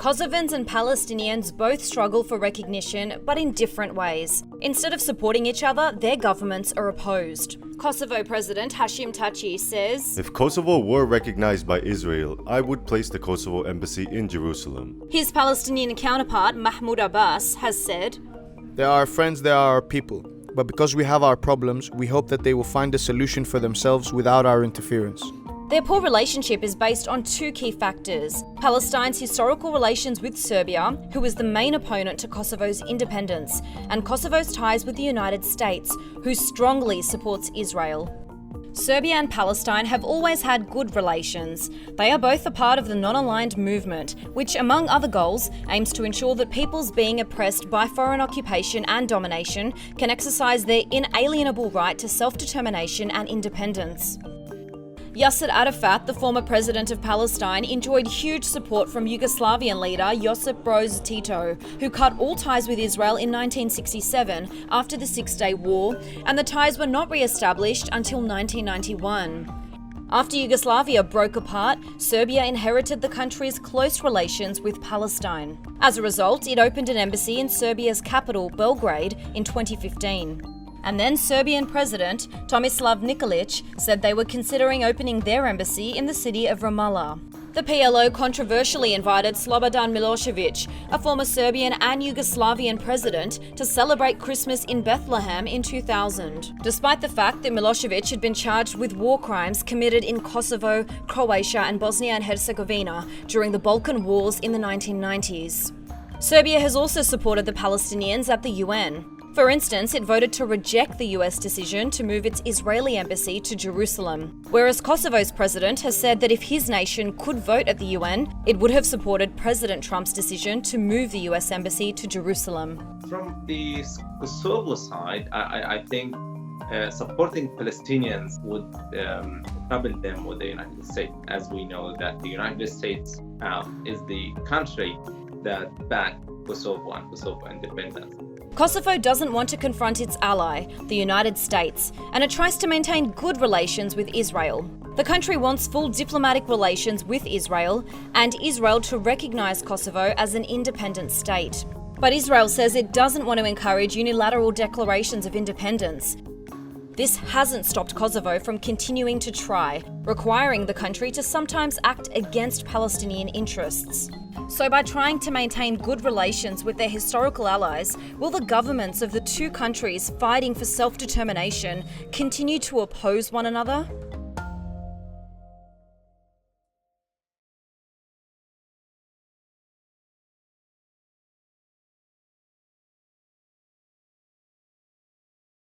Kosovans and Palestinians both struggle for recognition, but in different ways. Instead of supporting each other, their governments are opposed. Kosovo President Hashim Thaçi says, "If Kosovo were recognized by Israel, I would place the Kosovo embassy in Jerusalem." His Palestinian counterpart Mahmoud Abbas has said, "They are our friends, they are our people. But because we have our problems, we hope that they will find a solution for themselves without our interference." Their poor relationship is based on two key factors: Palestine's historical relations with Serbia, who is the main opponent to Kosovo's independence, and Kosovo's ties with the United States, who strongly supports Israel. Serbia and Palestine have always had good relations. They are both a part of the non-aligned movement, which, among other goals, aims to ensure that peoples being oppressed by foreign occupation and domination can exercise their inalienable right to self-determination and independence. Yasser Arafat, the former president of Palestine, enjoyed huge support from Yugoslavian leader Josip Broz Tito, who cut all ties with Israel in 1967 after the Six-Day War, and the ties were not re-established until 1991. After Yugoslavia broke apart, Serbia inherited the country's close relations with Palestine. As a result, it opened an embassy in Serbia's capital, Belgrade, in 2015. And then Serbian President Tomislav Nikolic said they were considering opening their embassy in the city of Ramallah. The PLO controversially invited Slobodan Milosevic, a former Serbian and Yugoslavian president, to celebrate Christmas in Bethlehem in 2000, despite the fact that Milosevic had been charged with war crimes committed in Kosovo, Croatia and Bosnia and Herzegovina during the Balkan Wars in the 1990s. Serbia has also supported the Palestinians at the UN. For instance, it voted to reject the US decision to move its Israeli embassy to Jerusalem, whereas Kosovo's president has said that if his nation could vote at the UN, it would have supported President Trump's decision to move the US embassy to Jerusalem. From the Kosovo side, I think supporting Palestinians would trouble them with the United States, as we know that the United States is the country that backed Kosovo and Kosovo independence. Kosovo doesn't want to confront its ally, the United States, and it tries to maintain good relations with Israel. The country wants full diplomatic relations with Israel and Israel to recognize Kosovo as an independent state. But Israel says it doesn't want to encourage unilateral declarations of independence. This hasn't stopped Kosovo from continuing to try, requiring the country to sometimes act against Palestinian interests. So by trying to maintain good relations with their historical allies, will the governments of the two countries fighting for self-determination continue to oppose one another?